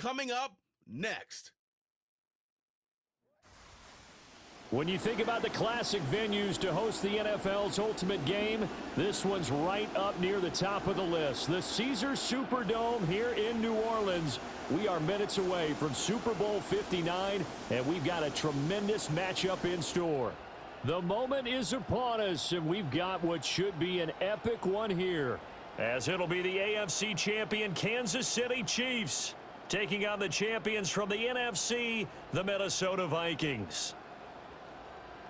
coming up next. When you think about the classic venues to host the NFL's ultimate game, this one's right up near the top of the list. The Caesars Superdome here in New Orleans. We are minutes away from Super Bowl 59, and we've got a tremendous matchup in store. The moment is upon us, and we've got what should be an epic one here, as it'll be the AFC champion Kansas City Chiefs taking on the champions from the NFC, the Minnesota Vikings.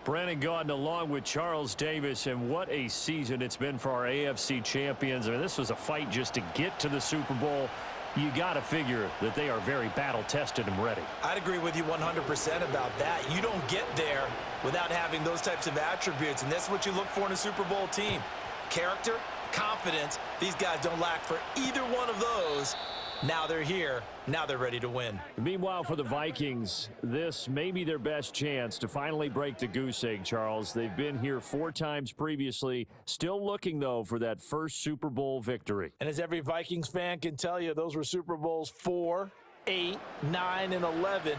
Brandon Gaudin along with Charles Davis, and what a season it's been for our AFC champions. I mean, this was a fight just to get to the Super Bowl. You got to figure that they are very battle-tested and ready. I'd agree with you 100% about that. You don't get there without having those types of attributes, and that's what you look for in a Super Bowl team. Character, confidence, these guys don't lack for either one of those. Now they're here. Now they're ready to win. Meanwhile, for the Vikings, this may be their best chance to finally break the goose egg, Charles. They've been here 4 times previously. Still looking, though, for that first Super Bowl victory. And as every Vikings fan can tell you, those were Super Bowls 4, 8, 9, and 11.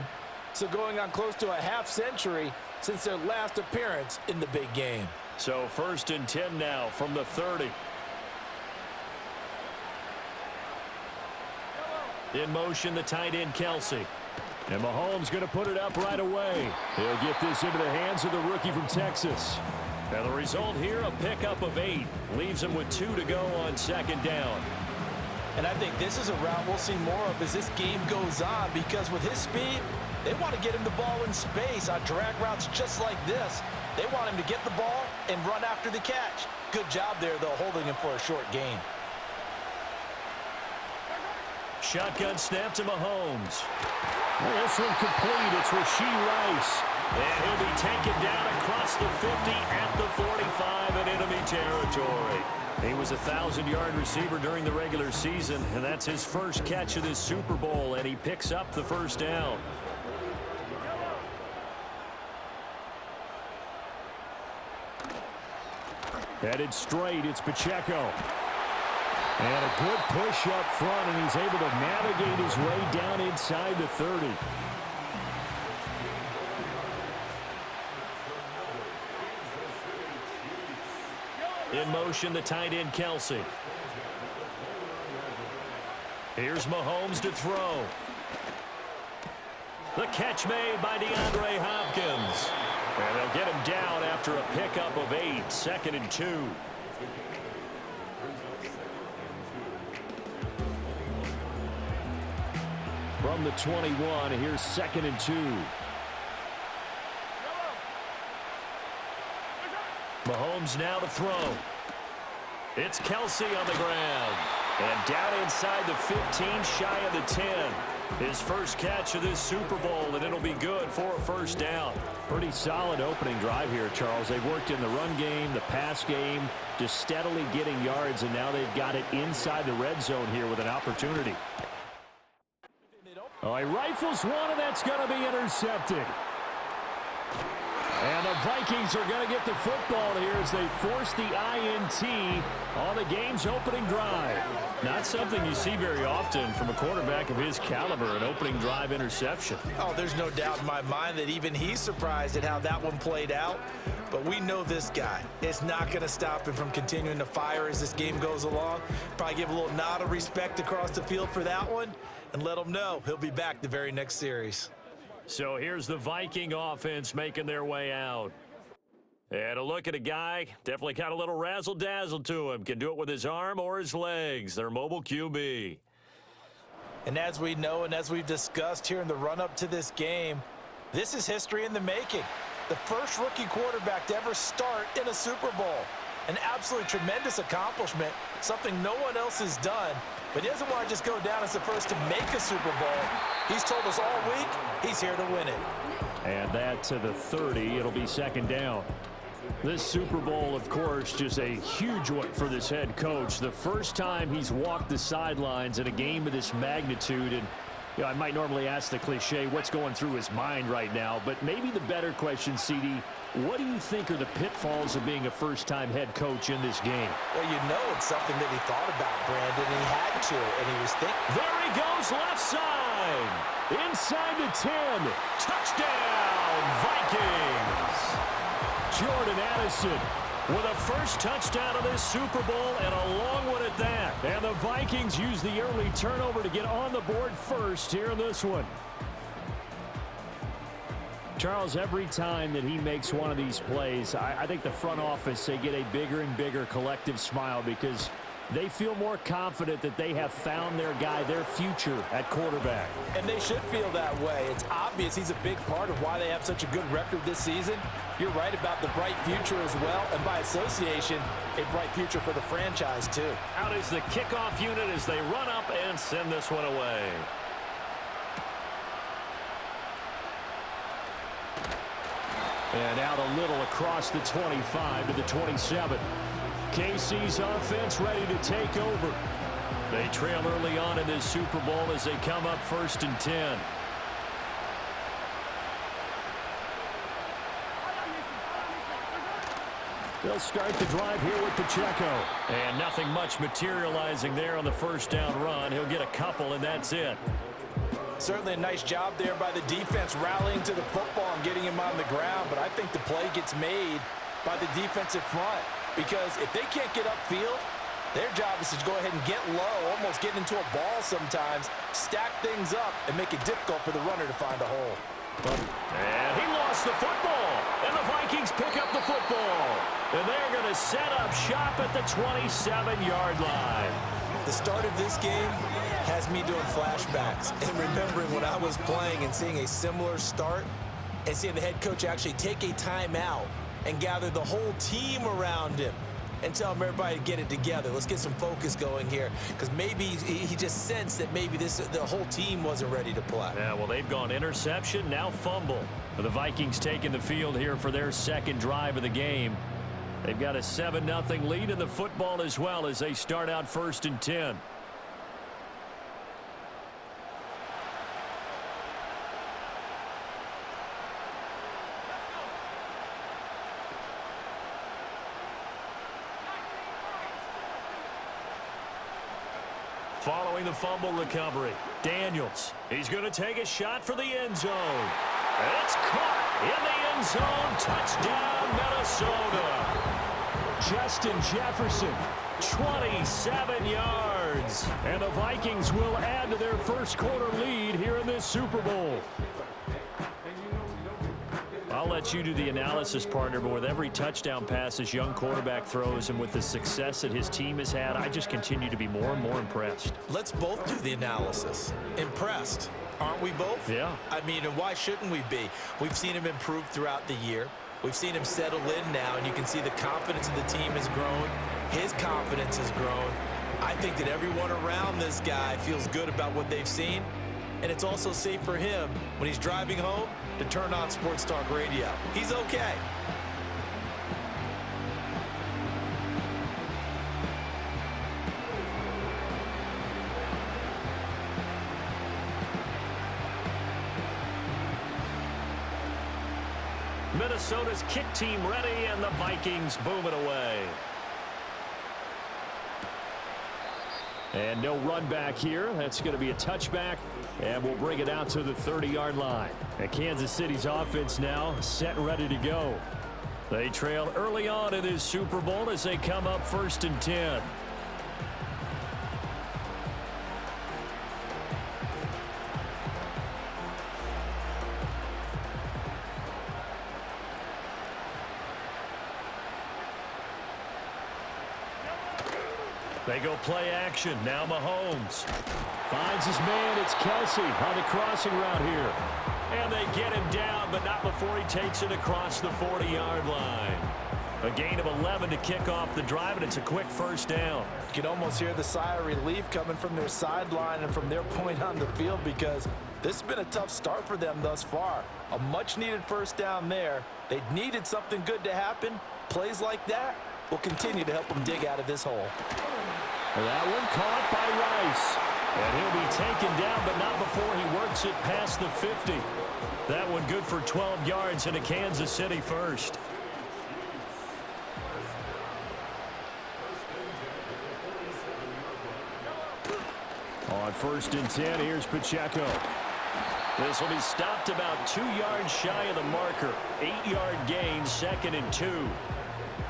So going on close to a half century since their last appearance in the big game. So 1st and 10 now from the 30. In motion, the tight end, Kelsey. And Mahomes going to put it up right away. He'll get this into the hands of the rookie from Texas. And the result here, a pickup of 8. Leaves him with 2 to go on 2nd down. And I think this is a route we'll see more of as this game goes on, because with his speed, they want to get him the ball in space on drag routes just like this. They want him to get the ball and run after the catch. Good job there, though, holding him for a short gain. Shotgun snap to Mahomes. This one complete. It's Rashee Rice. And he'll be taken down across the 50 at the 45 in enemy territory. He was a 1,000-yard receiver during the regular season, and that's his first catch of this Super Bowl, and he picks up the 1st down. Headed straight, it's Pacheco. And a good push up front, and he's able to navigate his way down inside the 30. In motion, the tight end, Kelsey. Here's Mahomes to throw. The catch made by DeAndre Hopkins. And they'll get him down after a pickup of 8, 2nd and 2. From the 21, here's 2nd and 2. Mahomes now to throw. It's Kelsey on the ground. And down inside the 15, shy of the 10. His first catch of this Super Bowl, and it'll be good for a 1st down. Pretty solid opening drive here, Charles. They've worked in the run game, the pass game, just steadily getting yards, and now they've got it inside the red zone here with an opportunity. Oh, he rifles one, and that's going to be intercepted. And the Vikings are going to get the football here as they force the INT on the game's opening drive. Not something you see very often from a quarterback of his caliber, an opening drive interception. Oh, there's no doubt in my mind that even he's surprised at how that one played out. But we know this guy. It's not going to stop him from continuing to fire as this game goes along. Probably give a little nod of respect across the field for that one and let him know he'll be back the very next series. So here's the Viking offense making their way out. And a look at a guy, definitely got a little razzle-dazzle to him. Can do it with his arm or his legs. Their mobile QB. And as we know and as we've discussed here in the run-up to this game, this is history in the making. The first rookie quarterback to ever start in a Super Bowl. An absolutely tremendous accomplishment, something no one else has done. But he doesn't want to just go down as the first to make a Super Bowl. He's told us all week he's here to win it. And that to the 30. It'll be 2nd down. This Super Bowl, of course, just a huge one for this head coach. The first time he's walked the sidelines in a game of this magnitude. And you know, I might normally ask the cliche, what's going through his mind right now? But maybe the better question, CD, what do you think are the pitfalls of being a first-time head coach in this game? Well, you know it's something that he thought about, Brandon, and he had to, and he was thinking. There he goes, left side. 9. Inside the 10. Touchdown, Vikings. Jordan Addison with a first touchdown of this Super Bowl, and a long one at that. And the Vikings use the early turnover to get on the board first here in this one. Charles, every time that he makes one of these plays, I think the front office, they get a bigger and bigger collective smile because they feel more confident that they have found their guy, their future at quarterback. And they should feel that way. It's obvious he's a big part of why they have such a good record this season. You're right about the bright future as well, and by association, a bright future for the franchise too. Out is the kickoff unit as they run up and send this one away. And out a little across the 25 to the 27. KC's offense ready to take over. They trail early on in this Super Bowl as they come up 1st and 10. They'll start the drive here with Pacheco. And nothing much materializing there on the first down run. He'll get a couple, and that's it. Certainly a nice job there by the defense rallying to the football and getting him on the ground, but I think the play gets made by the defensive front because if they can't get upfield, their job is to go ahead and get low, almost get into a ball sometimes, stack things up, and make it difficult for the runner to find a hole. And he lost the football, and the Vikings pick up the football. And they're going to set up shop at the 27-yard line. The start of this game has me doing flashbacks and remembering when I was playing and seeing a similar start and seeing the head coach actually take a timeout and gather the whole team around him and tell him everybody to get it together. Let's get some focus going here because maybe he just sensed that maybe the whole team wasn't ready to play. Yeah, well, they've gone interception, now fumble. The Vikings taking the field here for their second drive of the game. They've got a 7-0 lead in the football as well as they start out 1st and 10. Following the fumble recovery, Daniels. He's going to take a shot for the end zone. It's caught in the end zone. Touchdown, Minnesota. Justin Jefferson, 27 yards. And the Vikings will add to their first quarter lead here in this Super Bowl. I'll let you do the analysis, partner, but with every touchdown pass this young quarterback throws and with the success that his team has had, I just continue to be more and more impressed. Let's both do the analysis. Impressed, aren't we both? Yeah. I mean, and why shouldn't we be? We've seen him improve throughout the year. We've seen him settle in now, and you can see the confidence of the team has grown. His confidence has grown. I think that everyone around this guy feels good about what they've seen, and it's also safe for him when he's driving home to turn on Sports Talk Radio. He's okay. Minnesota's kick team ready, and the Vikings boom it away. And no run back here. That's going to be a touchback, and we'll bring it out to the 30-yard line. And Kansas City's offense now set and ready to go. They trail early on in this Super Bowl as they come up 1st and 10. They go play action. Now Mahomes finds his man. It's Kelsey on the crossing route here. And they get him down, but not before he takes it across the 40-yard line. A gain of 11 to kick off the drive, and it's a quick first down. You can almost hear the sigh of relief coming from their sideline and from their point on the field because this has been a tough start for them thus far. A much-needed first down there. They needed something good to happen. Plays like that will continue to help them dig out of this hole. That one caught by Rice. And he'll be taken down, but not before he works it past the 50. That one good for 12 yards into Kansas City first. On 1st and 10, here's Pacheco. This will be stopped about 2 yards shy of the marker. 8-yard gain, 2nd and 2.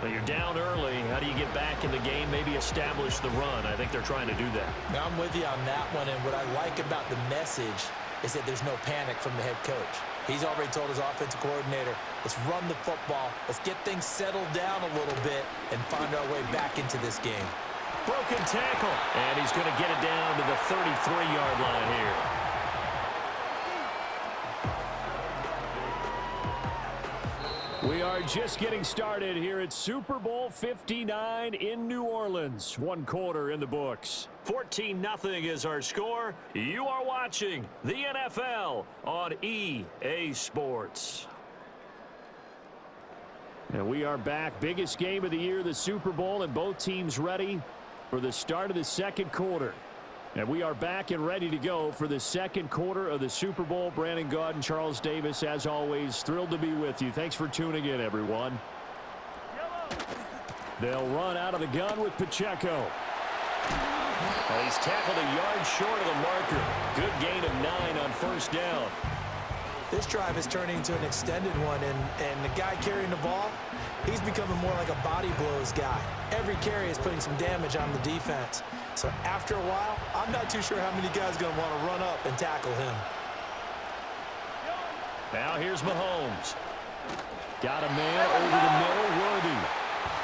Well, you're down early. How do you get back in the game, maybe establish the run? I think they're trying to do that. Now, I'm with you on that one, and what I like about the message is that there's no panic from the head coach. He's already told his offensive coordinator, let's run the football, let's get things settled down a little bit and find our way back into this game. Broken tackle, and he's going to get it down to the 33-yard line here. We are just getting started here at Super Bowl 59 in New Orleans. 1 quarter in the books. 14-0 is our score. You are watching the NFL on EA Sports. And we are back. Biggest game of the year, the Super Bowl, and both teams ready for the start of the 2nd quarter. And we are back and ready to go for the 2nd quarter of the Super Bowl. Brandon Gaud and Charles Davis, as always, thrilled to be with you. Thanks for tuning in, everyone. They'll run out of the gun with Pacheco. Well, he's tackled a yard short of the marker. Good gain of 9 on 1st down. This drive is turning into an extended one, and the guy carrying the ball, he's becoming more like a body blows guy. Every carry is putting some damage on the defense. So after a while, I'm not too sure how many guys are going to want to run up and tackle him. Now here's Mahomes. Got a man over the middle, Worthy.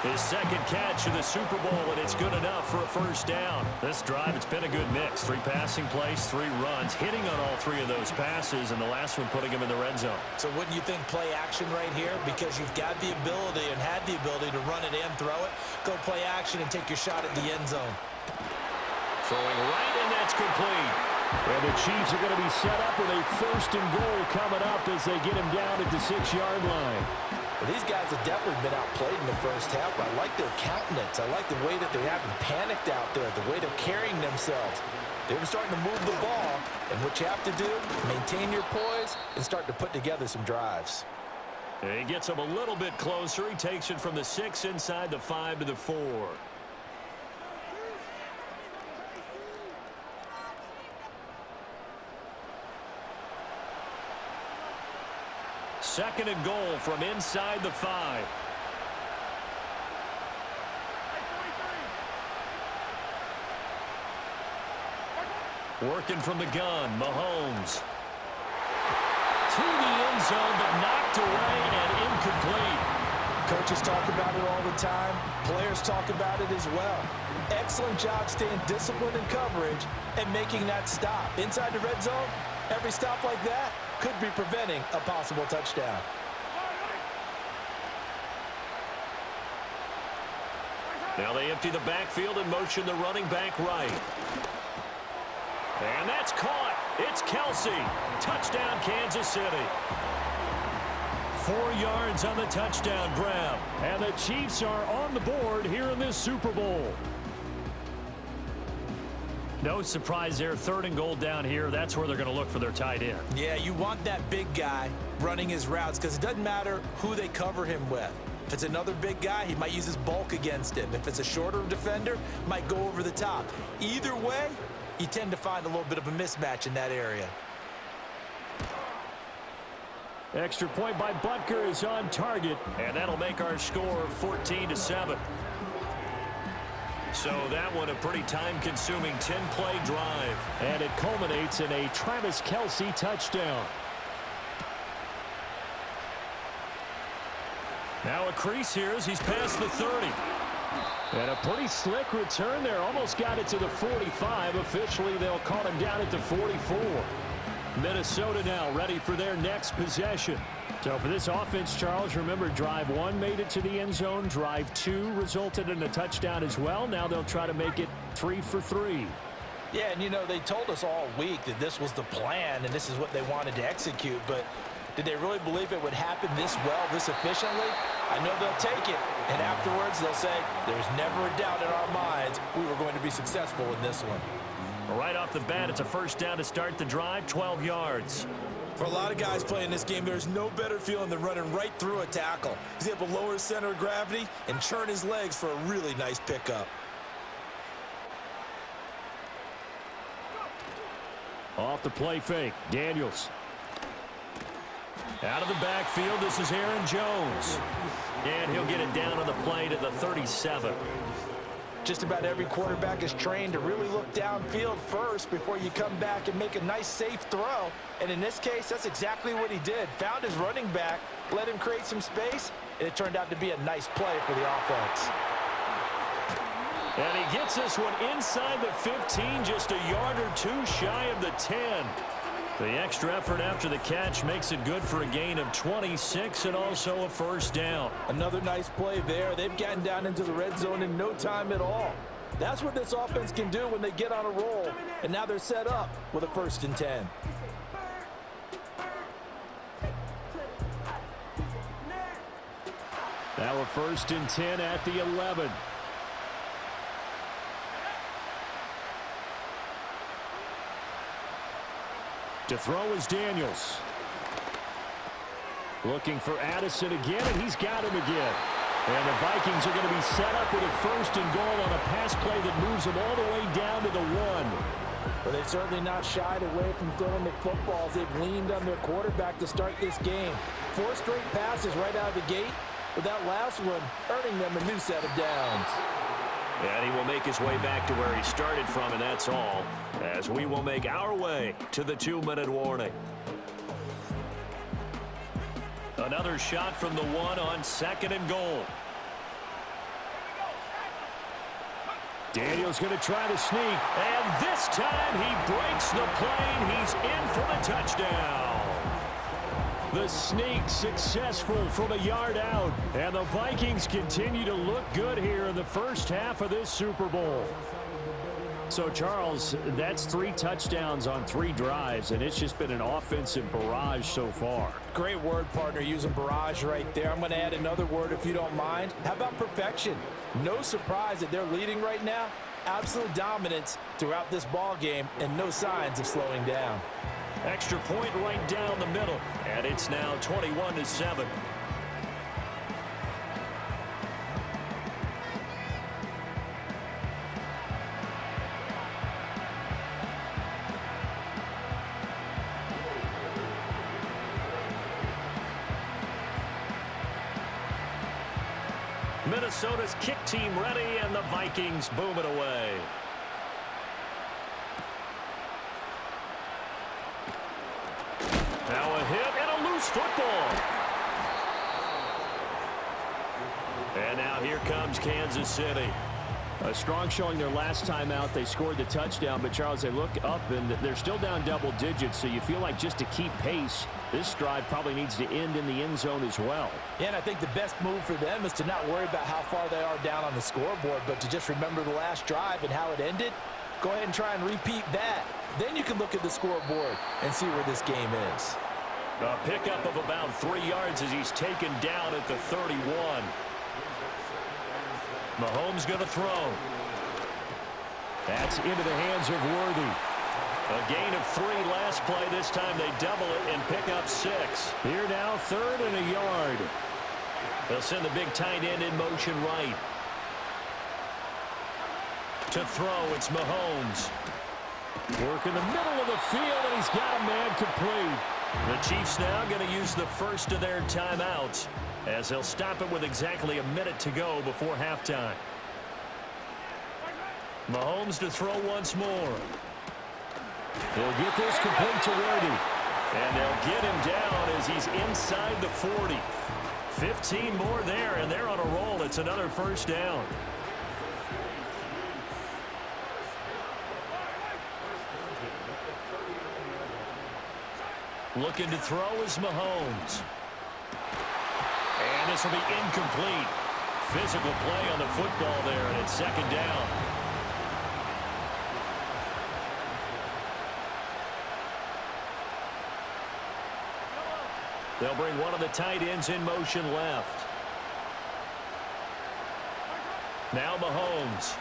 His 2nd catch of the Super Bowl, and it's good enough for a 1st down. This drive, it's been a good mix. 3 passing plays, 3 runs, hitting on all 3 of those passes, and the last one putting him in the red zone. So wouldn't you think play action right here? Because you've got the ability and had the ability to run it and throw it. Go play action and take your shot at the end zone. Throwing right, and that's complete. And the Chiefs are going to be set up with a 1st and goal coming up as they get him down at the 6-yard line. Well, these guys have definitely been outplayed in the 1st half. I like their countenance. I like the way that they haven't panicked out there, the way they're carrying themselves. They're starting to move the ball, and what you have to do, maintain your poise and start to put together some drives. And he gets him a little bit closer. He takes it from the 6 inside the 5 to the 4. Second and goal from inside the 5. Working from the gun, Mahomes. To the end zone, but knocked away and incomplete. Coaches talk about it all the time. Players talk about it as well. Excellent job staying disciplined in coverage and making that stop. Inside the red zone, every stop like that could be preventing a possible touchdown. Now they empty the backfield and motion the running back right. And that's caught. It's Kelsey. Touchdown, Kansas City. 4 yards on the touchdown grab. And the Chiefs are on the board here in this Super Bowl. No surprise there. 3rd and goal down here. That's where they're going to look for their tight end. Yeah, you want that big guy running his routes because it doesn't matter who they cover him with. If it's another big guy, he might use his bulk against him. If it's a shorter defender, might go over the top. Either way, you tend to find a little bit of a mismatch in that area. Extra point by Butker is on target, and that'll make our score 14-7. So that one a pretty time-consuming 10-play drive. And it culminates in a Travis Kelce touchdown. Now a crease here as he's past the 30. And a pretty slick return there. Almost got it to the 45. Officially, they'll call him down at the 44. Minnesota now ready for their next possession. So for this offense, Charles, remember drive 1 made it to the end zone. Drive 2 resulted in a touchdown as well. Now they'll try to make it 3 for 3. Yeah, and you know, they told us all week that this was the plan and this is what they wanted to execute, but did they really believe it would happen this well, this efficiently? I know they'll take it, and afterwards they'll say, there's never a doubt in our minds we were going to be successful in this one. Right off the bat, it's a 1st down to start the drive, 12 yards. For a lot of guys playing this game, there's no better feeling than running right through a tackle. He's able to lower his center of gravity and churn his legs for a really nice pickup. Off the play fake, Daniels. Out of the backfield, this is Aaron Jones. And he'll get it down on the play to the 37. Just about every quarterback is trained to really look downfield first before you come back and make a nice, safe throw. And in this case, that's exactly what he did. Found his running back, let him create some space, and it turned out to be a nice play for the offense. And he gets this one inside the 15, just a yard or two shy of the 10. The extra effort after the catch makes it good for a gain of 26 and also a first down. Another nice play there. They've gotten down into the red zone in no time at all. That's what this offense can do when they get on a roll. And now they're set up with a 1st and 10. Now a 1st and 10 at the 11. To throw is Daniels. Looking for Addison again, and he's got him again. And the Vikings are going to be set up with a 1st and goal on a pass play that moves them all the way down to the 1. But they've certainly not shied away from throwing the footballs. They've leaned on their quarterback to start this game. 4 straight passes right out of the gate, with that last one earning them a new set of downs. And he will make his way back to where he started from, and that's all, as we will make our way to the 2-minute warning. Another shot from the 1 on 2nd and goal. Daniel's going to try to sneak, and this time he breaks the plane. He's in for the touchdown. The sneak successful from a yard out, and the Vikings continue to look good here in the first half of this Super Bowl. So, Charles, that's 3 touchdowns on 3 drives, and it's just been an offensive barrage so far. Great word, partner, using barrage right there. I'm going to add another word if you don't mind. How about perfection? No surprise that they're leading right now. Absolute dominance throughout this ball game, and no signs of slowing down. Extra point right down the middle, and it's now 21-7. Minnesota's kick team ready, and the Vikings boom it away. Now a hit and a loose football. And now here comes Kansas City. A strong showing their last time out. They scored the touchdown, but Charles, they look up and they're still down double digits, so you feel like just to keep pace, this drive probably needs to end in the end zone as well. Yeah, and I think the best move for them is to not worry about how far they are down on the scoreboard, but to just remember the last drive and how it ended. Go ahead and try and repeat that. Then you can look at the scoreboard and see where this game is. A pickup of about 3 yards as he's taken down at the 31. Mahomes going to throw. That's into the hands of Worthy. A gain of 3 last play. This time they double it and pick up 6. Here now, 3rd and a yard. They'll send the big tight end in motion right. To throw, it's Mahomes. Work in the middle of the field, and he's got a man complete. The Chiefs now going to use the first of their timeouts, as they'll stop it with exactly a minute to go before halftime. Mahomes to throw once more. He'll get this complete to Worthy. And they'll get him down as he's inside the 40. 15 more there, and they're on a roll. It's another first down. Looking to throw is Mahomes. And this will be incomplete. Physical play on the football there, and it's 2nd down. They'll bring one of the tight ends in motion left. Now Mahomes.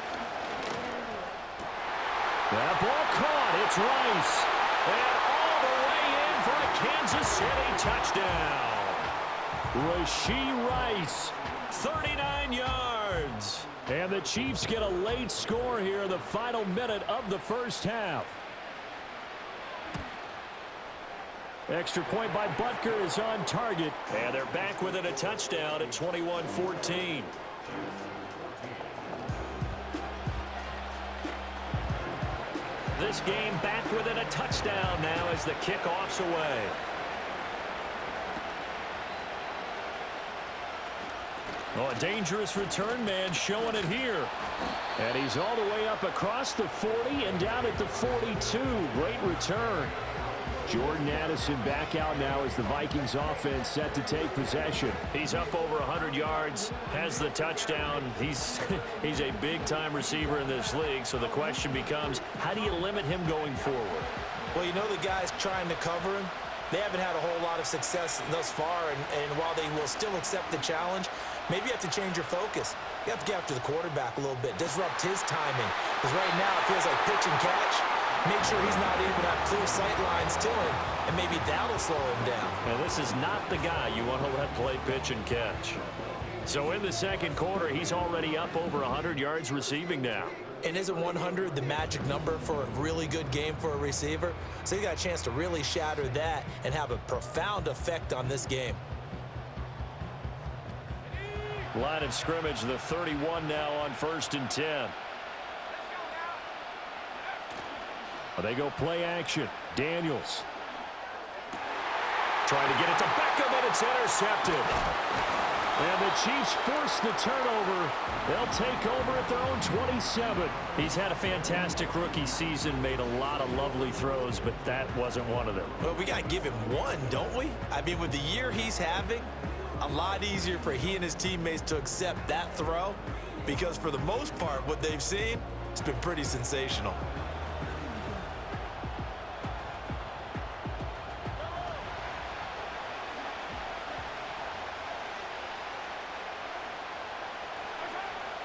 That ball caught. It's Rice. And all the way in for a Kansas City touchdown. Rashee Rice, 39 yards. And the Chiefs get a late score here in the final minute of the first half. Extra point by Butker is on target. And they're back within a touchdown at 21-14. This game back within a touchdown now as the kickoff's away. Oh, a dangerous return man showing it here. And he's all the way up across the 40 and down at the 42. Great return. Jordan Addison back out now as the Vikings offense set to take possession. He's up over 100 yards, has the touchdown. He's a big-time receiver in this league, so the question becomes, how do you limit him going forward? Well, you know the guys trying to cover him, they haven't had a whole lot of success thus far, and while they will still accept the challenge, maybe you have to change your focus. You have to get after the quarterback a little bit, disrupt his timing, because right now it feels like pitch and catch. Make sure he's not able to have clear sight lines to him, and maybe that'll slow him down. And this is not the guy you want to let play pitch and catch. So in the second quarter, he's already up over 100 yards receiving now. And isn't 100 the magic number for a really good game for a receiver? So you got a chance to really shatter that and have a profound effect on this game. Line of scrimmage, the 31 now on 1st and 10. They go play action. Daniels. Trying to get it to Beckham, and it's intercepted. And the Chiefs force the turnover. They'll take over at their own 27. He's had a fantastic rookie season, made a lot of lovely throws, but that wasn't one of them. Well, we got to give him one, don't we? I mean, with the year he's having, a lot easier for he and his teammates to accept that throw, because for the most part, what they've seen, it's been pretty sensational.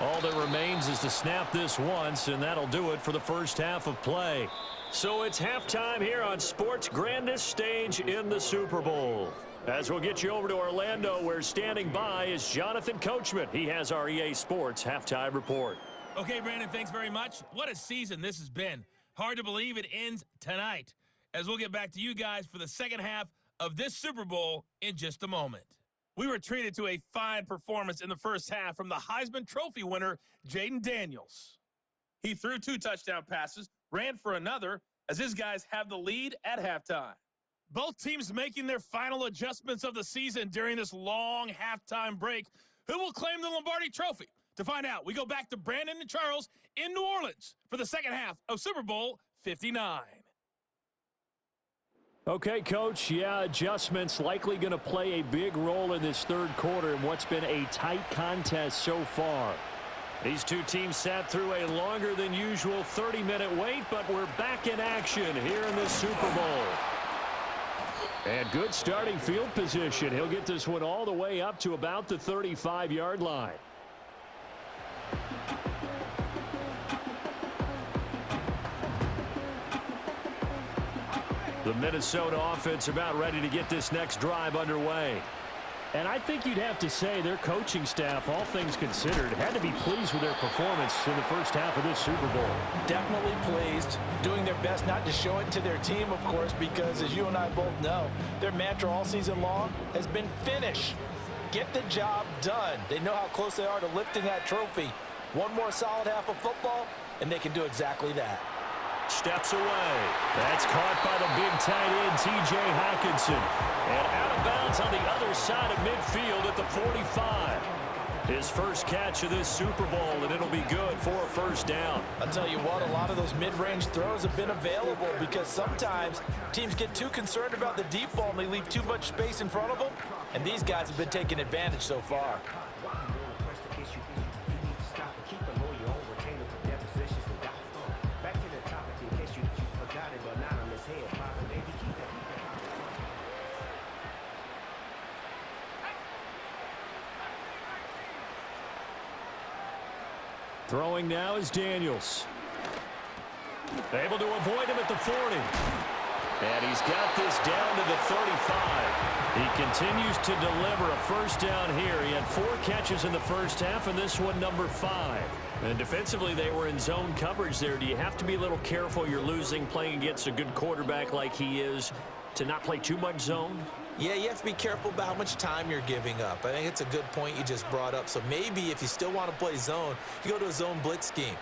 All that remains is to snap this once, and that'll do it for the first half of play. So it's halftime here on sports' grandest stage in the Super Bowl. As we'll get you over to Orlando, where standing by is Jonathan Coachman. He has our EA Sports halftime report. Okay, Brandon, thanks very much. What a season this has been. Hard to believe it ends tonight, as we'll get back to you guys for the second half of this Super Bowl in just a moment. We were treated to a fine performance in the first half from the Heisman Trophy winner, Jaden Daniels. He threw 2 touchdown passes, ran for another, as his guys have the lead at halftime. Both teams making their final adjustments of the season during this long halftime break. Who will claim the Lombardi Trophy? To find out, we go back to Brandon and Charles in New Orleans for the second half of Super Bowl 59. Okay, Coach, adjustments likely going to play a big role in this third quarter in what's been a tight contest so far. These two teams sat through a longer than usual 30-minute wait, but we're back in action here in the Super Bowl. And good starting field position. He'll get this one all the way up to about the 35-yard line. The Minnesota offense about ready to get this next drive underway. And I think you'd have to say their coaching staff, all things considered, had to be pleased with their performance in the first half of this Super Bowl. Definitely pleased, doing their best not to show it to their team, of course, because as you and I both know, their mantra all season long has been finish. Get the job done. They know how close they are to lifting that trophy. One more solid half of football, and they can do exactly that. Steps away. That's caught by the big tight end, T.J. Hockenson. And out of bounds on the other side of midfield at the 45. His first catch of this Super Bowl, and it'll be good for a first down. I'll tell you what, a lot of those mid-range throws have been available because sometimes teams get too concerned about the deep ball and they leave too much space in front of them. And these guys have been taking advantage so far. Throwing now is Daniels. Able to avoid him at the 40. And he's got this down to the 35. He continues to deliver a first down here. He had 4 catches in the first half, and this one number 5. And defensively, they were in zone coverage there. Do you have to be a little careful? You're losing, playing against a good quarterback like he is. to not play too much zone? Yeah, you have to be careful about how much time you're giving up. I think it's a good point you just brought up. So maybe if you still want to play zone, you go to a zone blitz scheme.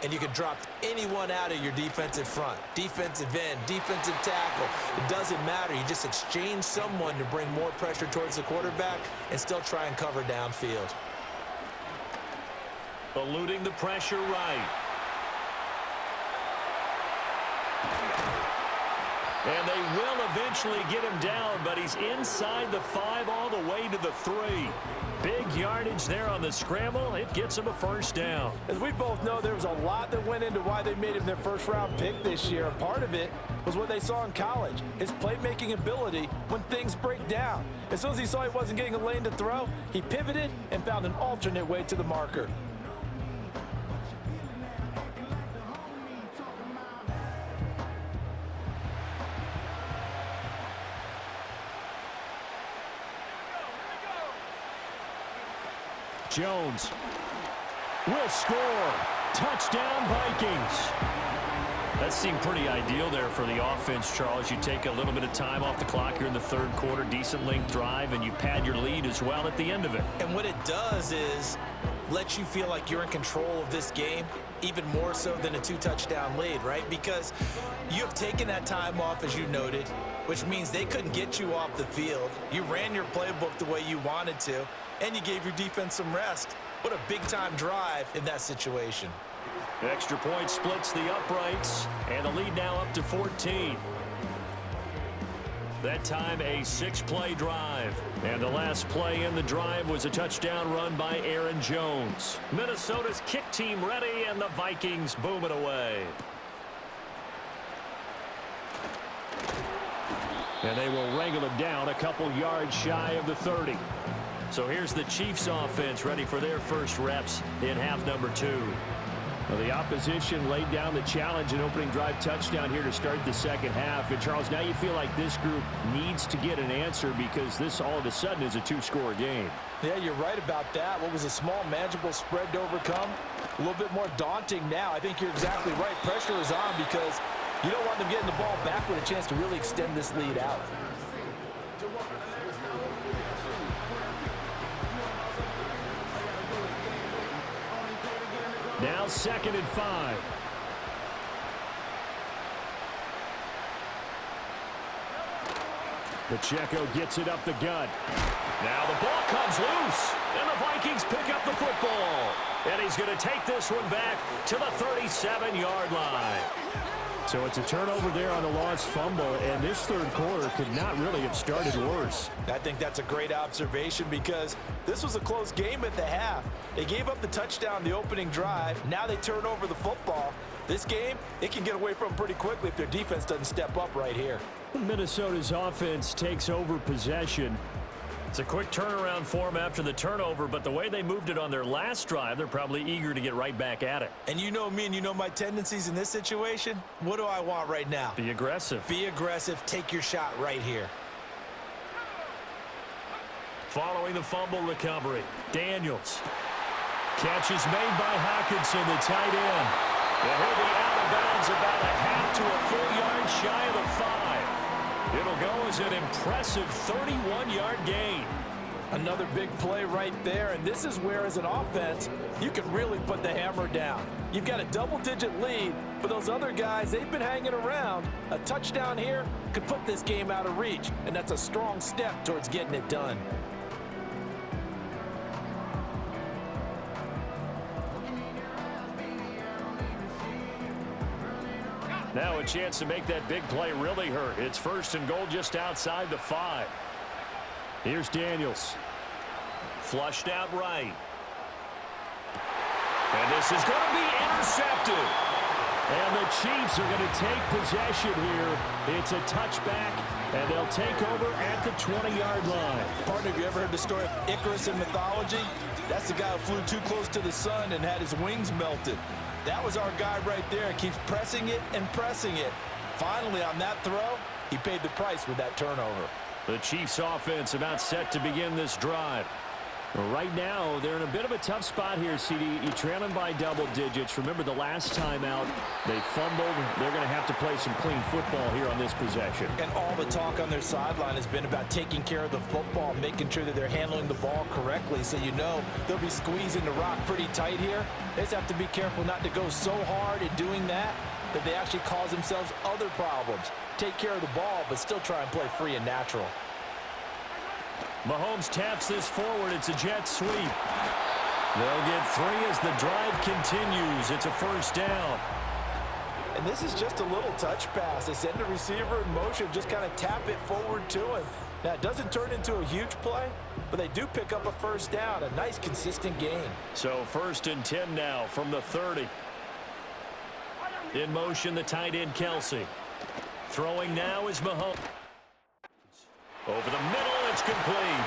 And you can drop anyone out of your defensive front. Defensive end, defensive tackle. It doesn't matter. You just exchange someone to bring more pressure towards the quarterback and still try and cover downfield. Eluding the pressure right. And they will eventually get him down, but he's inside the 5 all the way to the 3. Big yardage there on the scramble. It gets him a first down. As we both know, there was a lot that went into why they made him their first-round pick this year. And part of it was what they saw in college, his playmaking ability when things break down. As soon as he saw he wasn't getting a lane to throw, he pivoted and found an alternate way to the marker. Jones will score. Touchdown, Vikings. That seemed pretty ideal there for the offense, Charles. You take a little bit of time off the clock here in the third quarter, decent length drive, and you pad your lead as well at the end of it. And what it does is let you feel like you're in control of this game, even more so than a 2-touchdown lead, right? Because you have taken that time off, as you noted, which means they couldn't get you off the field. You ran your playbook the way you wanted to, and you gave your defense some rest. What a big-time drive in that situation. Extra point splits the uprights, and the lead now up to 14. That time a 6-play drive. And the last play in the drive was a touchdown run by Aaron Jones. Minnesota's kick team ready, and the Vikings boom it away. And they will wrangle him down a couple yards shy of the 30. So here's the Chiefs offense ready for their first reps in half number 2. Well, the opposition laid down the challenge and opening drive touchdown here to start the second half. And, Charles, now you feel like this group needs to get an answer because this all of a sudden is a 2-score game. Yeah, you're right about that. What was a small, manageable spread to overcome, a little bit more daunting now. I think you're exactly right. Pressure is on because you don't want them getting the ball back with a chance to really extend this lead out. Now 2nd and 5. Pacheco gets it up the gut. Now the ball comes loose, and the Vikings pick up the football. And he's going to take this one back to the 37-yard line. So it's a turnover there on the lost fumble, and this third quarter could not really have started worse. I think that's a great observation because this was a close game at the half. They gave up the touchdown the opening drive. Now they turn over the football. This game, it can get away from them pretty quickly if their defense doesn't step up right here. Minnesota's offense takes over possession. It's a quick turnaround for them after the turnover, but the way they moved it on their last drive, they're probably eager to get right back at it. And you know me and you know my tendencies in this situation. What do I want right now? Be aggressive. Be aggressive. Take your shot right here. Following the fumble recovery, Daniels. Catch is made by Hockenson, the tight end. And he'll be out of bounds about a half to a full yard shy of the 5. It'll go as an impressive 31-yard gain. Another big play right there, and this is where, as an offense, you can really put the hammer down. You've got a double-digit lead, but those other guys, they've been hanging around. A touchdown here could put this game out of reach, and that's a strong step towards getting it done. Now a chance to make that big play really hurt. It's 1st and goal just outside the 5. Here's Daniels. Flushed out right. And this is going to be intercepted. And the Chiefs are going to take possession here. It's a touchback, and they'll take over at the 20-yard line. Partner, have you ever heard the story of Icarus in mythology? That's the guy who flew too close to the sun and had his wings melted. That was our guy right there. Keeps pressing it and pressing it. Finally, on that throw, he paid the price with that turnover. The Chiefs offense about set to begin this drive. Well, right now, they're in a bit of a tough spot here, CD. You're trailing by double digits. Remember the last time out, they fumbled. They're going to have to play some clean football here on this possession. And all the talk on their sideline has been about taking care of the football, making sure that they're handling the ball correctly. So you know they'll be squeezing the rock pretty tight here. They just have to be careful not to go so hard in doing that they actually cause themselves other problems. Take care of the ball, but still try and play free and natural. Mahomes taps this forward. It's a jet sweep. They'll get 3 as the drive continues. It's a first down. And this is just a little touch pass. They send the receiver in motion, just kind of tap it forward to him. Now, it doesn't turn into a huge play, but they do pick up a first down, a nice, consistent gain. So 1st and 10 now from the 30. In motion, the tight end, Kelsey. Throwing now is Mahomes. Over the middle, it's complete.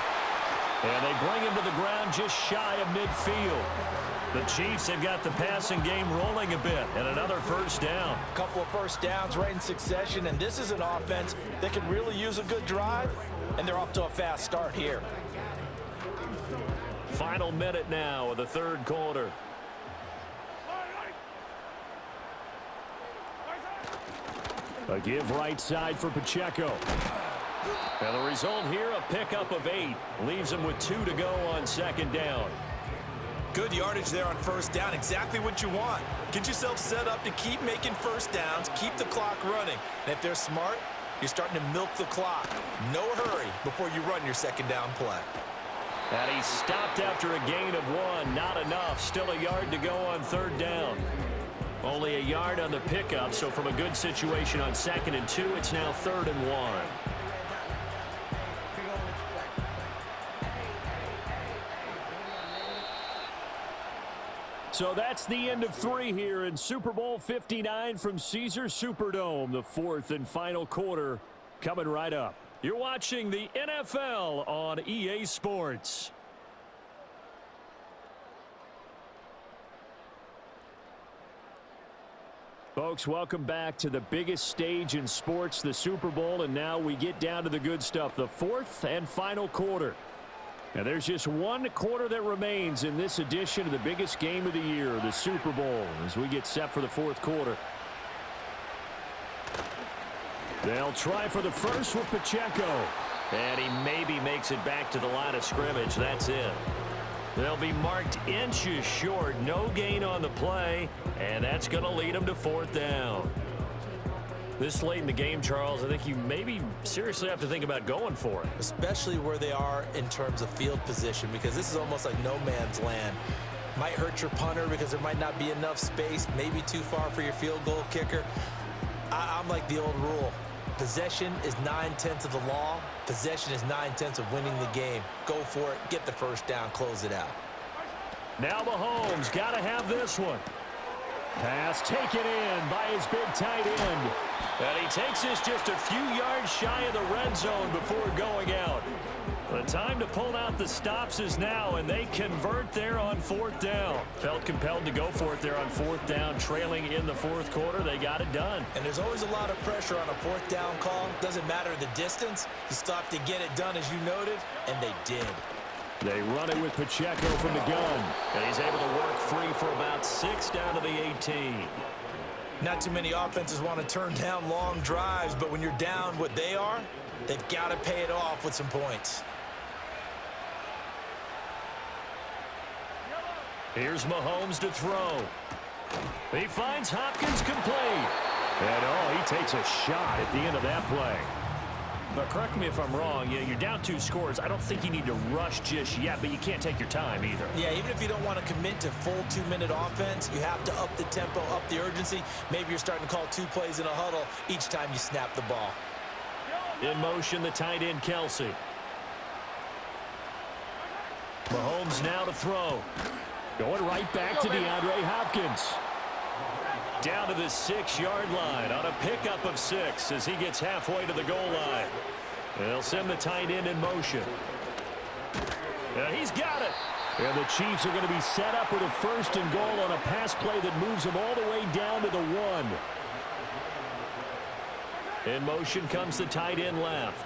And they bring him to the ground just shy of midfield. The Chiefs have got the passing game rolling a bit, and another first down. A couple of first downs right in succession, and this is an offense that can really use a good drive, and they're off to a fast start here. Final minute now of the 3rd quarter. A give right side for Pacheco. And the result here, a pickup of 8. Leaves him with 2 to go on 2nd down. Good yardage there on first down. Exactly what you want. Get yourself set up to keep making first downs, keep the clock running. And if they're smart, you're starting to milk the clock. No hurry before you run your 2nd down play. And he stopped after a gain of 1. Not enough. Still a yard to go on 3rd down. Only a yard on the pickup, so from a good situation on 2nd and 2, it's now 3rd and 1. So that's the end of 3 here in Super Bowl 59 from Caesars Superdome. The 4th and final quarter coming right up. You're watching the NFL on EA Sports. Folks, welcome back to the biggest stage in sports, the Super Bowl, and now we get down to the good stuff, the 4th and final quarter. Now, there's just 1 quarter that remains in this edition of the biggest game of the year, the Super Bowl, as we get set for the 4th quarter. They'll try for the first with Pacheco. And he maybe makes it back to the line of scrimmage. That's it. They'll be marked inches short. No gain on the play, and that's going to lead them to 4th down. This late in the game, Charles, I think you maybe seriously have to think about going for it. Especially where they are in terms of field position, because this is almost like no man's land. Might hurt your punter because there might not be enough space, maybe too far for your field goal kicker. I'm like the old rule. Possession is 9/10 of the law. Possession is 9/10 of winning the game. Go for it. Get the first down. Close it out. Now Mahomes got to have this one. Pass taken in by his big tight end. And he takes this just a few yards shy of the red zone before going out. The time to pull out the stops is now, and they convert there on 4th down. Felt compelled to go for it there on 4th down, trailing in the 4th quarter. They got it done. And there's always a lot of pressure on a 4th down call. Doesn't matter the distance. You stop to get it done, as you noted, and they did. They run it with Pacheco from the gun. And he's able to work free for about 6 down to the 18. Not too many offenses want to turn down long drives, but when you're down what they are, they've got to pay it off with some points. Here's Mahomes to throw. He finds Hopkins complete. And, he takes a shot at the end of that play. But correct me if I'm wrong, you're down 2 scores. I don't think you need to rush just yet, but you can't take your time either. Yeah, even if you don't want to commit to full 2-minute offense, you have to up the tempo, up the urgency. Maybe you're starting to call 2 plays in a huddle each time you snap the ball. In motion, the tight end, Kelsey. Mahomes now to throw. Going right back to DeAndre Hopkins. Down to the 6-yard line on a pickup of 6 as he gets halfway to the goal line. They'll send the tight end in motion. And he's got it. And the Chiefs are going to be set up with a 1st and goal on a pass play that moves them all the way down to the 1. In motion comes the tight end left.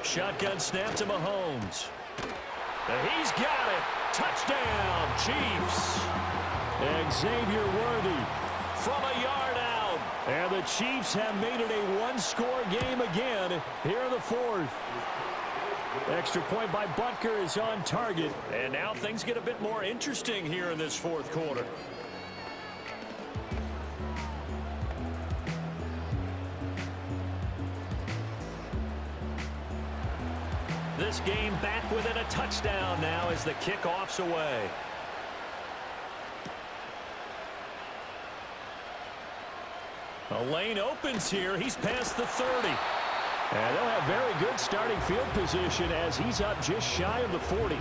Shotgun snap to Mahomes. He's got it. Touchdown, Chiefs. Xavier Worthy from a yard out. And the Chiefs have made it a one-score game again here in the fourth. Extra point by Butker is on target. And now things get a bit more interesting here in this fourth quarter. This game back within a touchdown now as the kickoff's away. A lane opens here. He's past the 30. And they'll have very good starting field position as he's up just shy of the 40.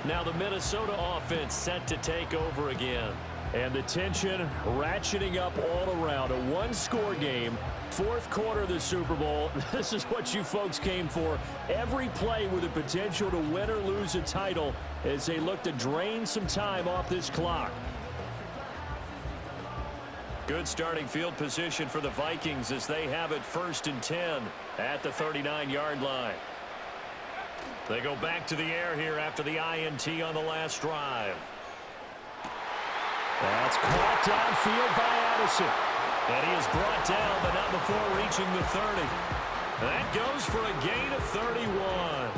Now the Minnesota offense set to take over again. And the tension ratcheting up all around. A one-score game. Fourth quarter of the Super Bowl. This is what you folks came for. Every play with the potential to win or lose a title as they look to drain some time off this clock. Good starting field position for the Vikings as they have it 1st and 10 at the 39-yard line. They go back to the air here after the INT on the last drive. That's caught downfield by Addison. And he is brought down, but not before reaching the 30. That goes for a gain of 31.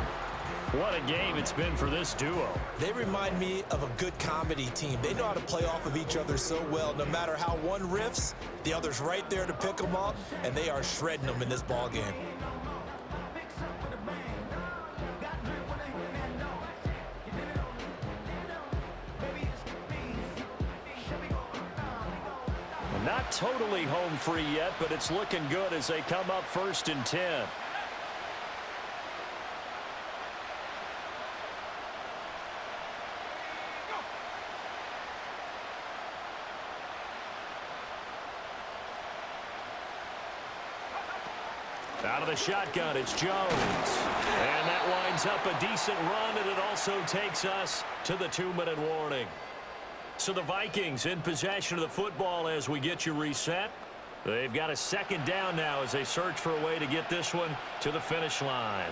What a game it's been for this duo. They remind me of a good comedy team. They know how to play off of each other so well. No matter how one riffs, the other's right there to pick them up, and they are shredding them in this ball game. Not totally home free yet, but it's looking good as they come up 1st and 10. Out of the shotgun, it's Jones. And that winds up a decent run, and it also takes us to the 2-minute warning. So the Vikings in possession of the football as we get you reset. They've got a 2nd down now as they search for a way to get this one to the finish line.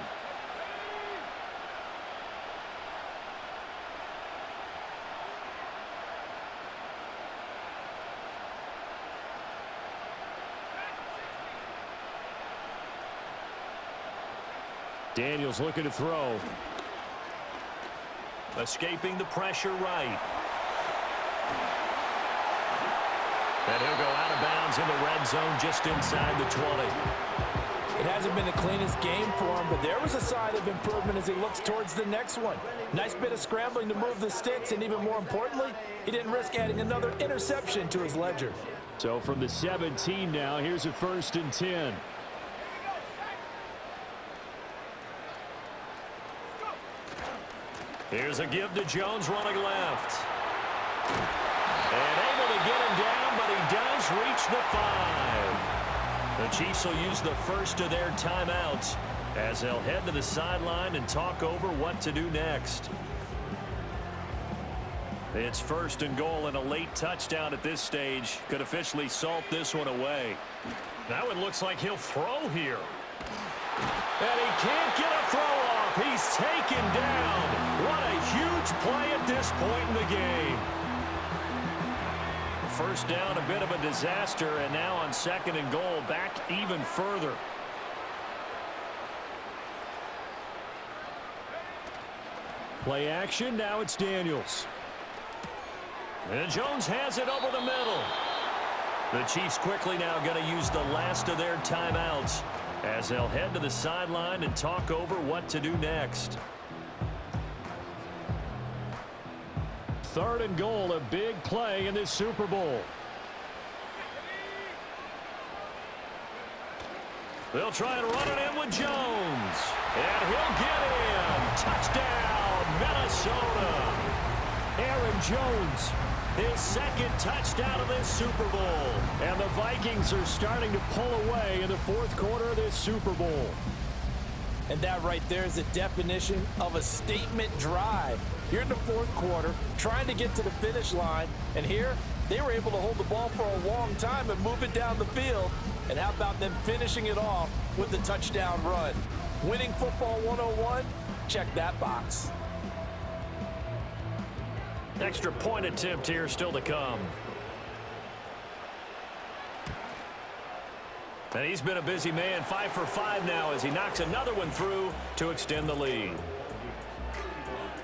Daniels looking to throw. Escaping the pressure right. And he'll go out of bounds in the red zone just inside the 20. It hasn't been the cleanest game for him, but there was a sign of improvement as he looks towards the next one. Nice bit of scrambling to move the sticks, and even more importantly, he didn't risk adding another interception to his ledger. So from the 17 now, here's a 1st and 10. Here's a give to Jones running left. And able to get him down, but he does reach the 5. The Chiefs will use the first of their timeouts as they'll head to the sideline and talk over what to do next. It's 1st and goal and a late touchdown at this stage could officially salt this one away. Now it looks like he'll throw here. And he can't get a throw off. He's taken down. What a huge play at this point in the game. First down, a bit of a disaster, and now on 2nd and goal, back even further. Play action, now it's Daniels. And Jones has it over the middle. The Chiefs quickly now going to use the last of their timeouts as they'll head to the sideline and talk over what to do next. 3rd and goal, a big play in this Super Bowl. They'll try and run it in with Jones. And he'll get in. Touchdown, Minnesota. Aaron Jones, his 2nd touchdown of this Super Bowl. And the Vikings are starting to pull away in the 4th quarter of this Super Bowl. And that right there is the definition of a statement drive. Here in the 4th quarter, trying to get to the finish line. And here, they were able to hold the ball for a long time and move it down the field. And how about them finishing it off with the touchdown run? Winning football 101, Check that box. Extra point attempt here still to come. And he's been a busy man, 5 for 5 now as he knocks another one through to extend the lead.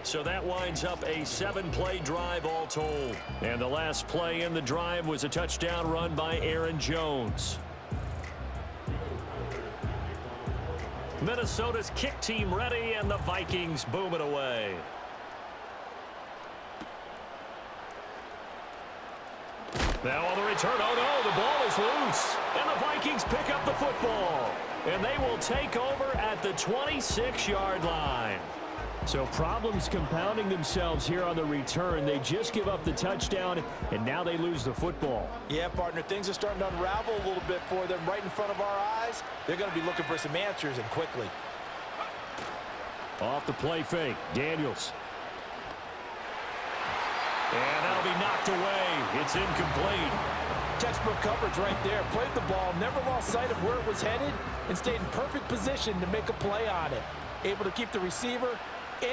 So that winds up a 7-play drive all told. And the last play in the drive was a touchdown run by Aaron Jones. Minnesota's kick team ready, and the Vikings boom it away. Now on the return, oh no, the ball is loose. And the Vikings pick up the football. And they will take over at the 26-yard line. So problems compounding themselves here on the return. They just give up the touchdown, and now they lose the football. Yeah, partner, things are starting to unravel a little bit for them right in front of our eyes. They're going to be looking for some answers, and quickly. Off the play fake, Daniels. And that'll be knocked away. It's incomplete. Textbook coverage right there. Played the ball, never lost sight of where it was headed, and stayed in perfect position to make a play on it. Able to keep the receiver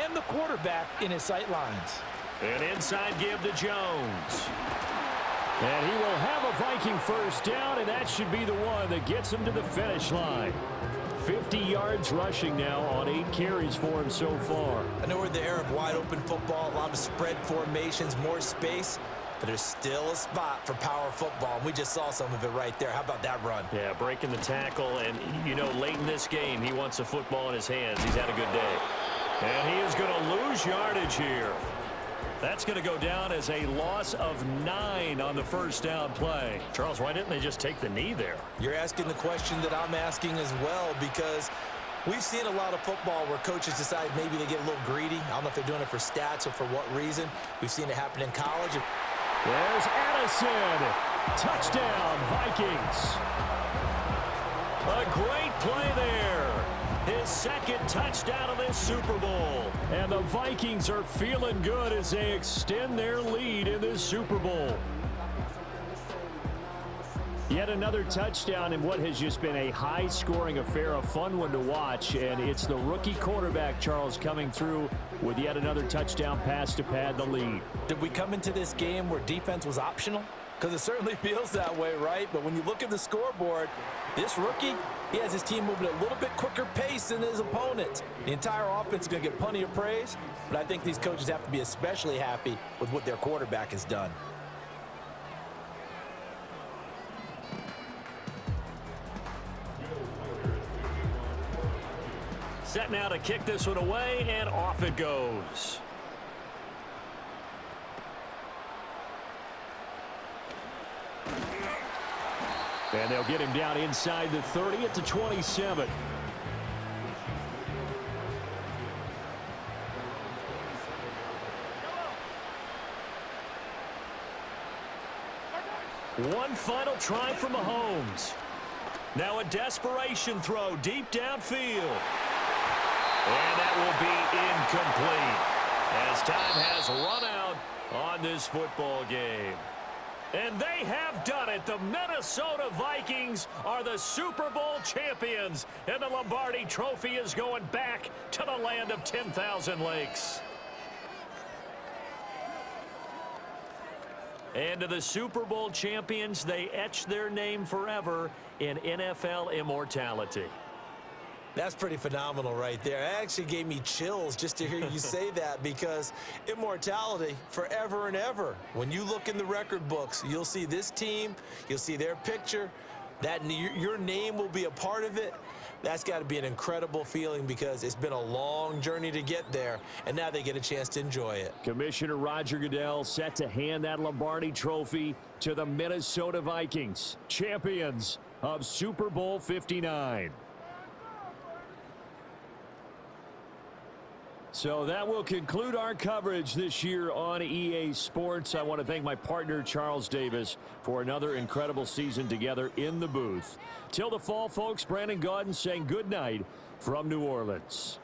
and the quarterback in his sight lines. An inside give to Jones. And he will have a Viking first down, and that should be the one that gets him to the finish line. 50 yards rushing now on 8 carries for him so far. I know we're in the era of wide open football, a lot of spread formations, more space, but there's still a spot for power football, and we just saw some of it right there. How about that run? Yeah, breaking the tackle, and, you know, late in this game, he wants the football in his hands. He's had a good day. And he is going to lose yardage here. That's going to go down as a loss of 9 on the first down play. Charles, why didn't they just take the knee there? You're asking the question that I'm asking as well, because we've seen a lot of football where coaches decide maybe they get a little greedy. I don't know if they're doing it for stats or for what reason. We've seen it happen in college. There's Addison. Touchdown, Vikings. A great play there. His second touchdown of this Super Bowl. And the Vikings are feeling good as they extend their lead in this Super Bowl. Yet another touchdown in what has just been a high-scoring affair, a fun one to watch. And it's the rookie quarterback, Charles, coming through with yet another touchdown pass to pad the lead. Did we come into this game where defense was optional? Because it certainly feels that way, right? But when you look at the scoreboard, this rookie, he has his team moving at a little bit quicker pace than his opponents. The entire offense is going to get plenty of praise, but I think these coaches have to be especially happy with what their quarterback has done. Set now to kick this one away, and off it goes. And they'll get him down inside the 30 at the 27. One final try for Mahomes. Now a desperation throw deep downfield. And that will be incomplete as time has run out on this football game. And they have done it. The Minnesota Vikings are the Super Bowl champions. And the Lombardi Trophy is going back to the land of 10,000 lakes. And to the Super Bowl champions, they etch their name forever in NFL immortality. That's pretty phenomenal right there. It actually gave me chills just to hear you say that, because immortality forever and ever. When you look in the record books, you'll see this team, you'll see their picture, that your name will be a part of it. That's got to be an incredible feeling, because it's been a long journey to get there, and now they get a chance to enjoy it. Commissioner Roger Goodell set to hand that Lombardi Trophy to the Minnesota Vikings, champions of Super Bowl 59. So that will conclude our coverage this year on EA Sports. I want to thank my partner, Charles Davis, for another incredible season together in the booth. Till the fall, folks, Brandon Gaudin saying good night from New Orleans.